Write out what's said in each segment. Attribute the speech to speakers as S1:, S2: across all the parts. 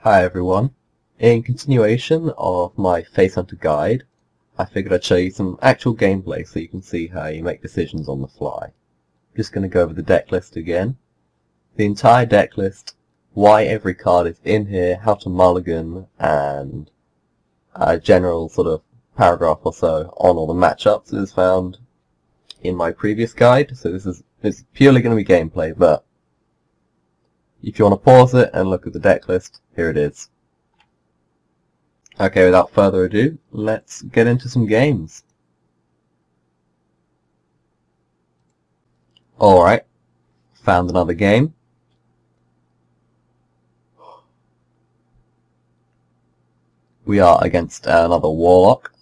S1: Hi everyone. In continuation of my Face Hunter guide, I figured I'd show you some actual gameplay so you can see how you make decisions on the fly. I'm just going to go over the deck list again. The entire deck list, why every card is in here, how to mulligan, and a general sort of paragraph or so on all the matchups is found in my previous guide. So this is purely going to be gameplay, but if you want to pause it and look at the deck list, here it is. Okay, without further ado, let's get into some games. Alright, found another game. We are against another Warlock.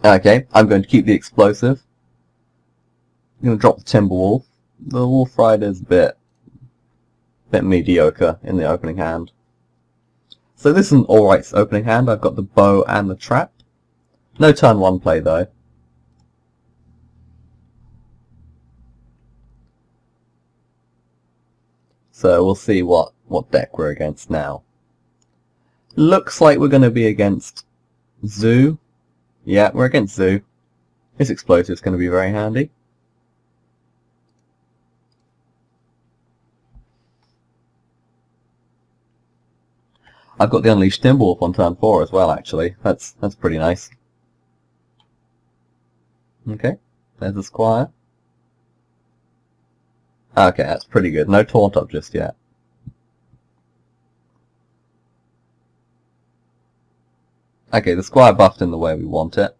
S1: Okay, I'm going to keep the explosive. I'm going to drop the Timberwolf. The Wolf Rider's a bit mediocre in the opening hand. So this is an alright opening hand. I've got the bow and the trap. No turn 1 play though. So we'll see what deck we're against now. Looks like we're going to be against Zoo. Yeah, we're against Zoo. This explosive is going to be very handy. I've got the Unleashed Timberwolf on turn 4 as well, actually. That's pretty nice. Okay, there's the Squire. Okay, that's pretty good. No taunt up just yet. Okay, the Squire buffed in the way we want it.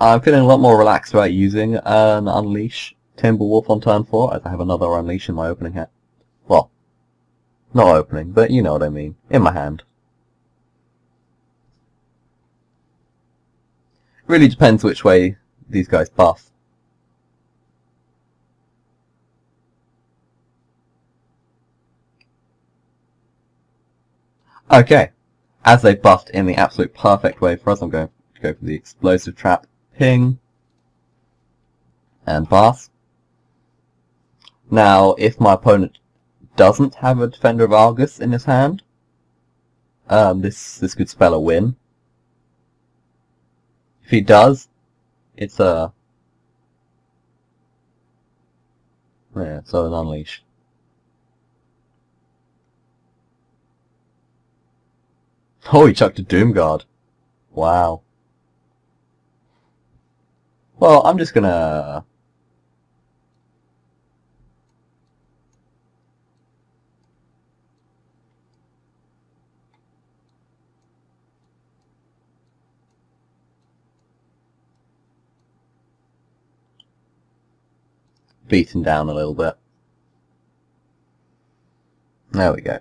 S1: I'm feeling a lot more relaxed about using an Unleash Timberwolf on turn 4, as I have another Unleash in my opening hand. Well, not opening, but you know what I mean. In my hand. Really depends which way these guys buff. Okay, as they buffed in the absolute perfect way for us, I'm going to go for the Explosive Trap, Ping, and Pass. Now, if my opponent doesn't have a Defender of Argus in his hand, this could spell a win. If he does, it's a... yeah, so an Unleash. Oh, he chucked a Doomguard. Wow. Well, I'm just gonna... beat him down a little bit. There we go.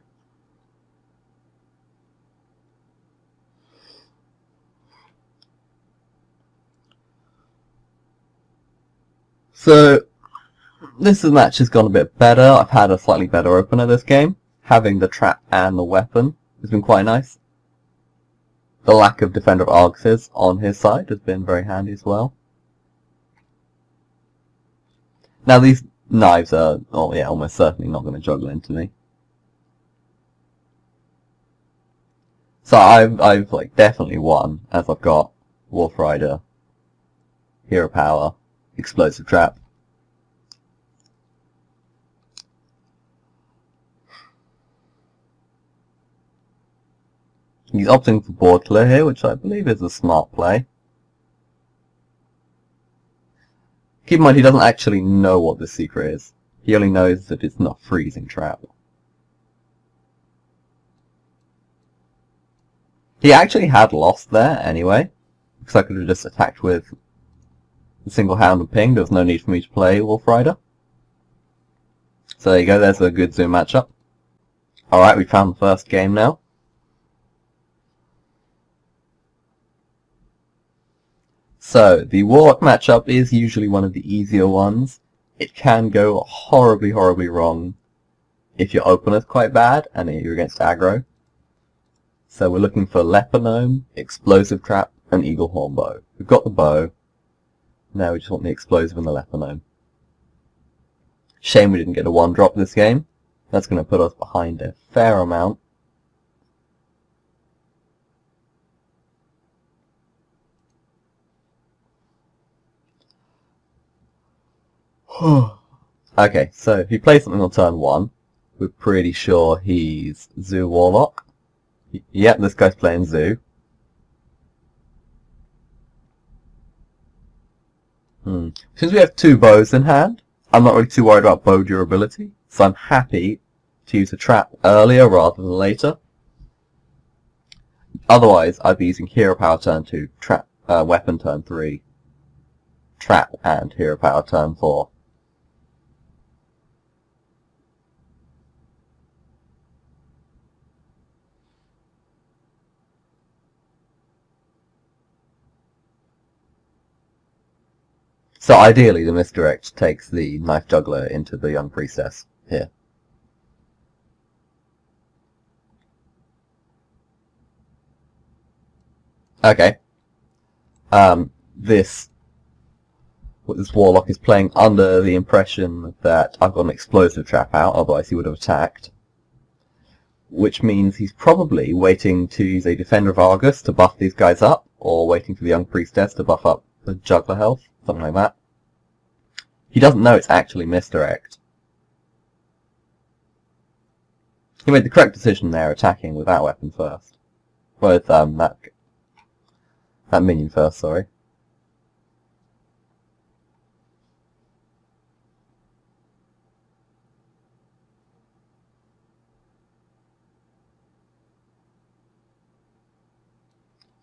S1: So, this match has gone a bit better. I've had a slightly better opener this game. Having the trap and the weapon has been quite nice. The lack of Defender of Arguses on his side has been very handy as well. Now these knives are, oh yeah, almost certainly not going to juggle into me. So I've like definitely won, as I've got Wolf Rider, Hero Power, Explosive Trap. He's opting for board clear here, which I believe is a smart play. Keep in mind he doesn't actually know what this secret is. He only knows that it's not Freezing Trap. He actually had lost there anyway, because I could have just attacked with a single Hound and Ping. There was no need for me to play Wolf Rider. So there you go, there's a good Zoom matchup. Alright, we found the first game now. So, the Warlock matchup is usually one of the easier ones. It can go horribly, horribly wrong if your opener's quite bad and you're against aggro. So we're looking for Leper Gnome, Explosive Trap, an eagle horn bow. We've got the bow. Now we just want the explosive and the Leponome. Shame we didn't get a 1-drop this game. That's going to put us behind a fair amount. Okay, so if he plays something on turn 1, we're pretty sure he's Zoo Warlock. Yep, this guy's playing Zoo. Since we have 2 bows in hand, I'm not really too worried about bow durability, so I'm happy to use a trap earlier rather than later. Otherwise, I'd be using hero power turn 2, trap, weapon turn 3, trap and hero power turn 4. So ideally the misdirect takes the Knife Juggler into the Young Priestess here. Okay. This Warlock is playing under the impression that I've got an explosive trap out, otherwise he would have attacked. Which means he's probably waiting to use a Defender of Argus to buff these guys up, or waiting for the Young Priestess to buff up the Juggler health, something like that. He doesn't know it's actually misdirect. He made the correct decision there, attacking with that weapon first. With that minion first, sorry.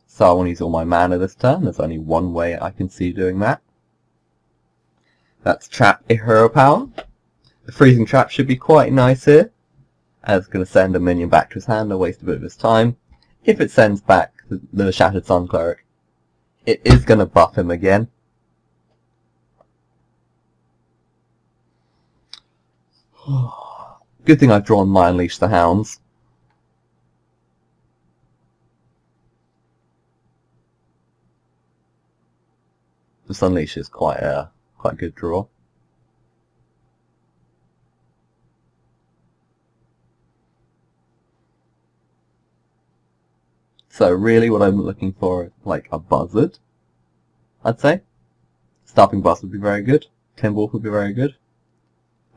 S1: So I want to use all my mana this turn. There's only one way I can see doing that. That's trap a hero power. The freezing trap should be quite nice here, as it's going to send a minion back to his hand and waste a bit of his time. If it sends back the Shattered Sun Cleric, it is going to buff him again. Good thing I've drawn my Unleash the Hounds. This Unleash is quite a good draw. So really what I'm looking for is like a Buzzard, I'd say. Stopping Buzz would be very good. Timberwolf would be very good.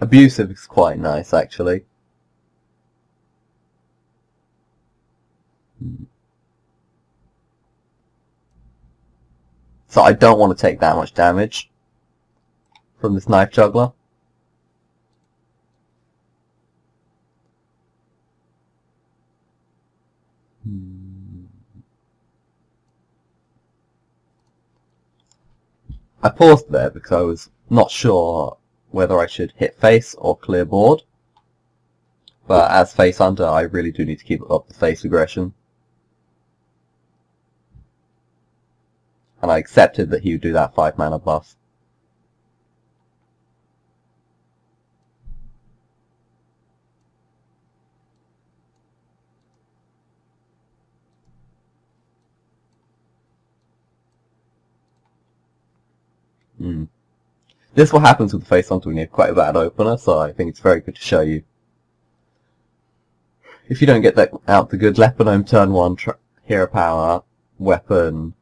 S1: Abusive is quite nice actually. So I don't want to take that much damage from this Knife Juggler. I paused there because I was not sure whether I should hit face or clear board. But as face hunter, I really do need to keep up the face aggression. And I accepted that he would do that 5 mana buff. This is what happens with the face hunter when you have quite a bad opener, so I think it's very good to show you. If you don't get that out the good Leponome turn 1, hero power, weapon,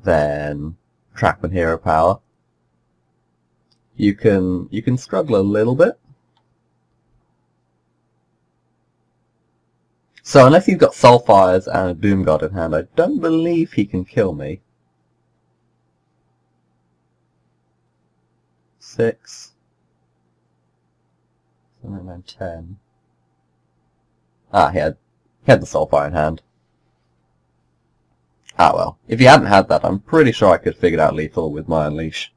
S1: then trap and hero power, you can struggle a little bit. So unless he's got Soulfires and a Doomguard in hand, I don't believe he can kill me. 6, 7, 9, 10. Ah, he had the Soulfire in hand. Ah well, if he hadn't had that, I'm pretty sure I could have figured out lethal with my Unleash.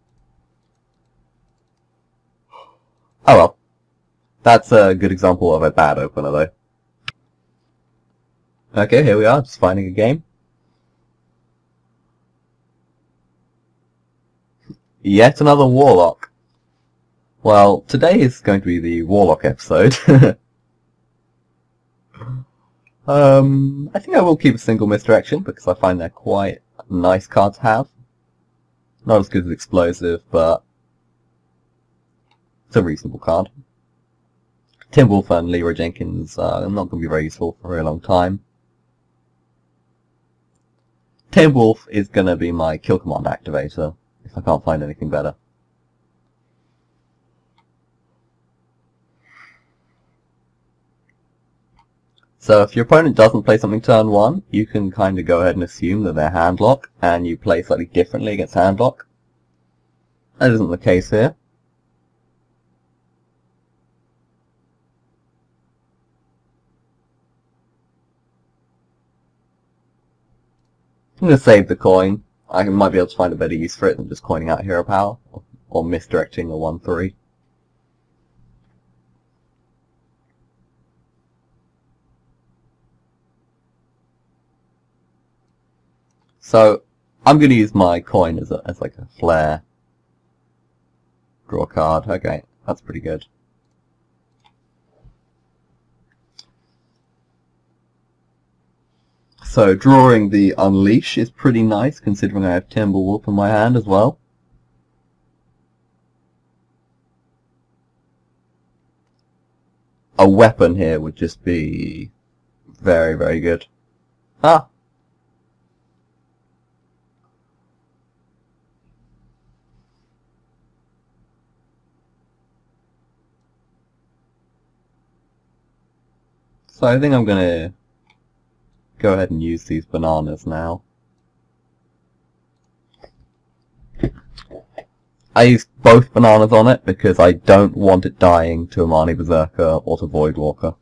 S1: Oh well. That's a good example of a bad opener though. Okay, here we are, just finding a game. Yet another Warlock. Well, today is going to be the Warlock episode. I think I will keep a single misdirection because I find they're quite nice card to have. Not as good as Explosive, but it's a reasonable card. Timberwolf and Leroy Jenkins are not going to be very useful for a very long time. Timberwolf is going to be my kill command activator, if I can't find anything better. So if your opponent doesn't play something turn 1, you can kind of go ahead and assume that they're handlock, and you play slightly differently against handlock. That isn't the case here. I'm going to save the coin. I might be able to find a better use for it than just coining out hero power, or misdirecting a 1-3. So, I'm going to use my coin as like a flare. Draw a card. Okay, that's pretty good. So, drawing the Unleash is pretty nice, considering I have Timberwolf in my hand as well. A weapon here would just be very, very good. Ah! So I think I'm going to go ahead and use these bananas now. I used both bananas on it because I don't want it dying to Amani Berserker or to Voidwalker.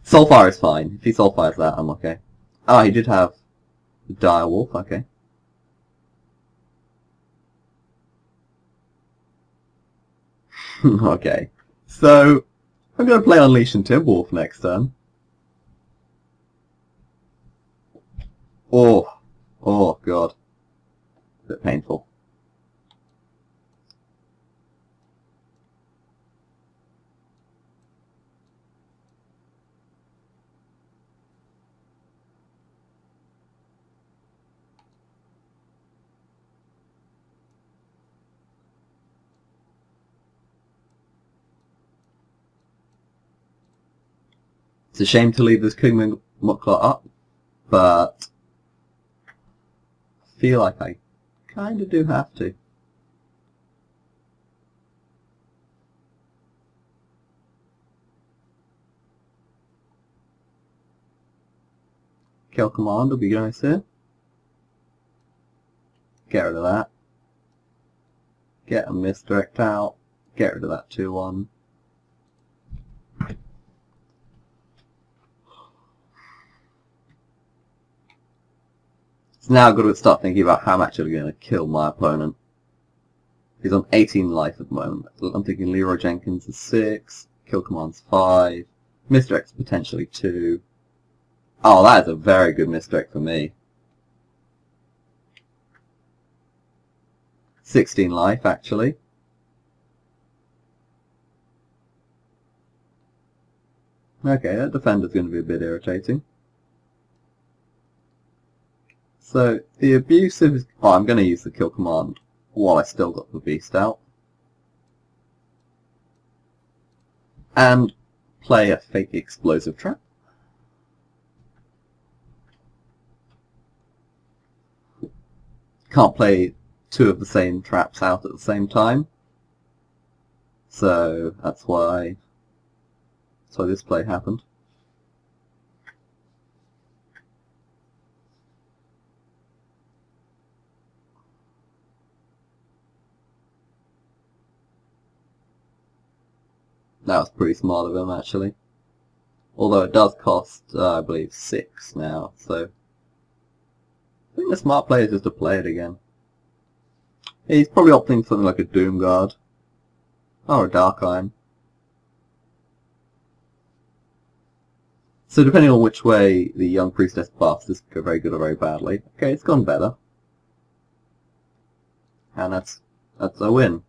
S1: Soulfire is fine. If he Soulfires that, I'm okay. Ah, he did have the Direwolf, okay. Okay, so I'm going to play Unleash and Timberwolf next turn. Oh god. A bit painful. It's a shame to leave this Kingman Mukla up, but I feel like I kind of do have to. Kill command will be nice here. Get rid of that. Get a misdirect out. Get rid of that 2-1. So now I've got to start thinking about how I'm actually going to kill my opponent. He's on 18 life at the moment. I'm thinking Leroy Jenkins is 6, kill command's 5, misdirect's potentially 2. Oh, that is a very good misdirect for me. 16 life, actually. Okay, that defender's going to be a bit irritating. So, the abusive is... Oh, I'm going to use the kill command while I still got the beast out. And play a fake explosive trap. Can't play 2 of the same traps out at the same time. So, that's why this play happened. That was pretty smart of him, actually. Although it does cost, I believe, 6 now, so... I think the smart play is just to play it again. He's probably opting for something like a Doom Guard. Or a Dark Iron. So depending on which way the Young Priestess buffs, this could go very good or very badly. Okay, it's gone better. And that's a win.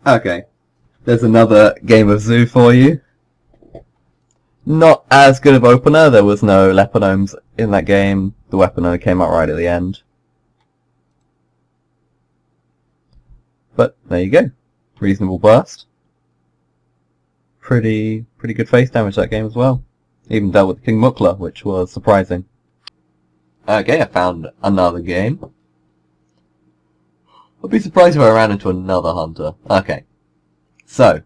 S1: Okay, there's another game of Zoo for you. Not as good of opener. There was no Lepinomes in that game. The weapon only came out right at the end. But there you go. Reasonable burst. Pretty good face damage that game as well. Even dealt with King Mukla, which was surprising. Okay, I found another game. I'd be surprised if I ran into another hunter. Okay. So,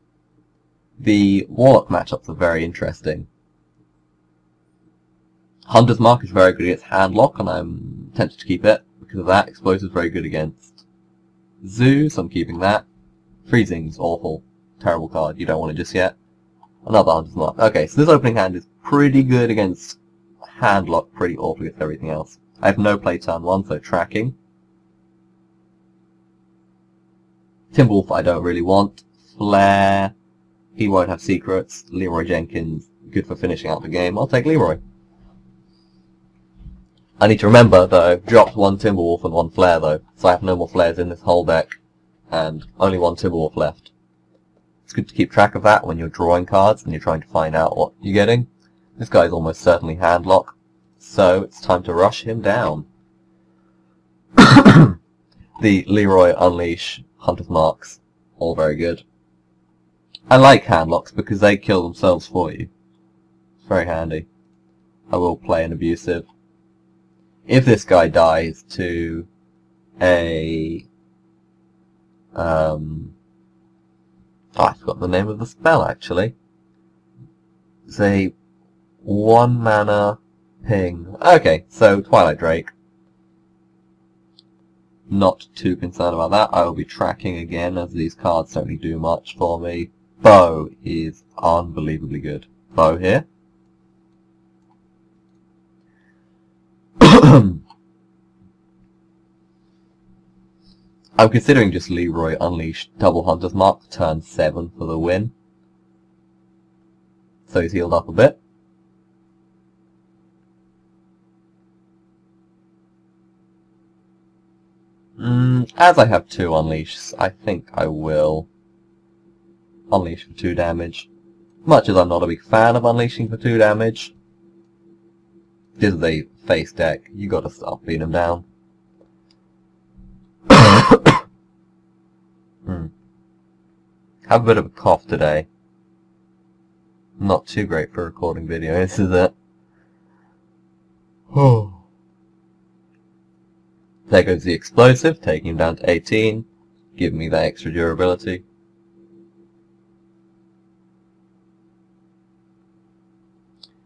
S1: the Warlock matchups are very interesting. Hunter's Mark is very good against Handlock, and I'm tempted to keep it because of that. Explosive is very good against Zoo, so I'm keeping that. Freezing's awful. Terrible card. You don't want it just yet. Another Hunter's Mark. Okay, so this opening hand is pretty good against Handlock, pretty awful against everything else. I have no play turn 1, so tracking. Timberwolf I don't really want. Flare. He won't have secrets. Leroy Jenkins, good for finishing out the game. I'll take Leroy. I need to remember that I've dropped one Timberwolf and one Flare though, so I have no more Flares in this whole deck, and only one Timberwolf left. It's good to keep track of that when you're drawing cards and you're trying to find out what you're getting. This guy's almost certainly Handlock, so it's time to rush him down. The Leroy Unleash, Hunter's Marks, all very good. I like Handlocks because they kill themselves for you. It's very handy. I will play an Abusive. If this guy dies to a... I forgot the name of the spell actually. It's a 1 mana ping. Okay, so Twilight Drake. Not too concerned about that. I will be tracking again as these cards don't really do much for me. Bow is unbelievably good. Bow here. I'm considering just Leroy Unleash double Hunter's Mark turn 7 for the win. So he's healed up a bit. As I have 2 Unleashes, I think I will Unleash for 2 damage. Much as I'm not a big fan of unleashing for 2 damage, this is a face deck, you gotta start beating him down. Have a bit of a cough today. Not too great for recording videos, is it? There goes the Explosive, taking him down to 18, giving me that extra durability.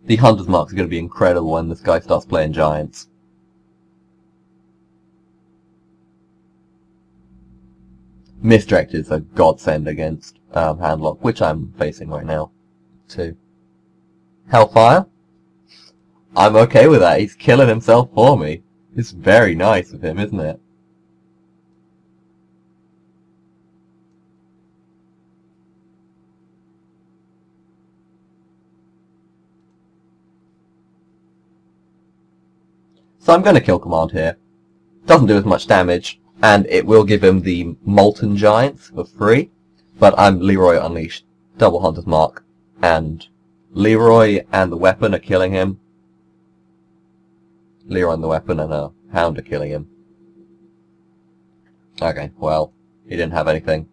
S1: The Hunter's Mark is going to be incredible when this guy starts playing Giants. Misdirect is a godsend against Handlock, which I'm facing right now, too. Hellfire? I'm okay with that, he's killing himself for me. It's very nice of him, isn't it? So I'm going to kill Command here. Doesn't do as much damage, and it will give him the Molten Giants for free, but I'm Leroy Unleashed, double Hunter's Mark, and Leroy and the weapon are killing him. Leroy and the weapon and a Hound are killing him. Okay, well, he didn't have anything.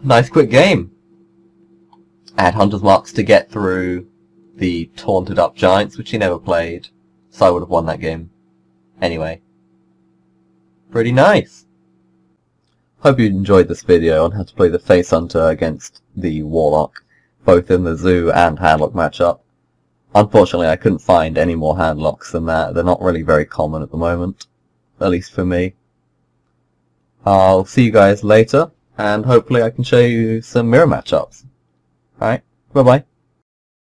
S1: Nice quick game. I had Hunter's Marks to get through the Taunted Up Giants, which he never played, so I would have won that game. Anyway. Pretty nice. Hope you enjoyed this video on how to play the Face Hunter against the Warlock, both in the Zoo and Handlock matchup. Unfortunately I couldn't find any more Handlocks than that. They're not really very common at the moment, at least for me. I'll see you guys later, and hopefully I can show you some mirror matchups. Alright, bye bye.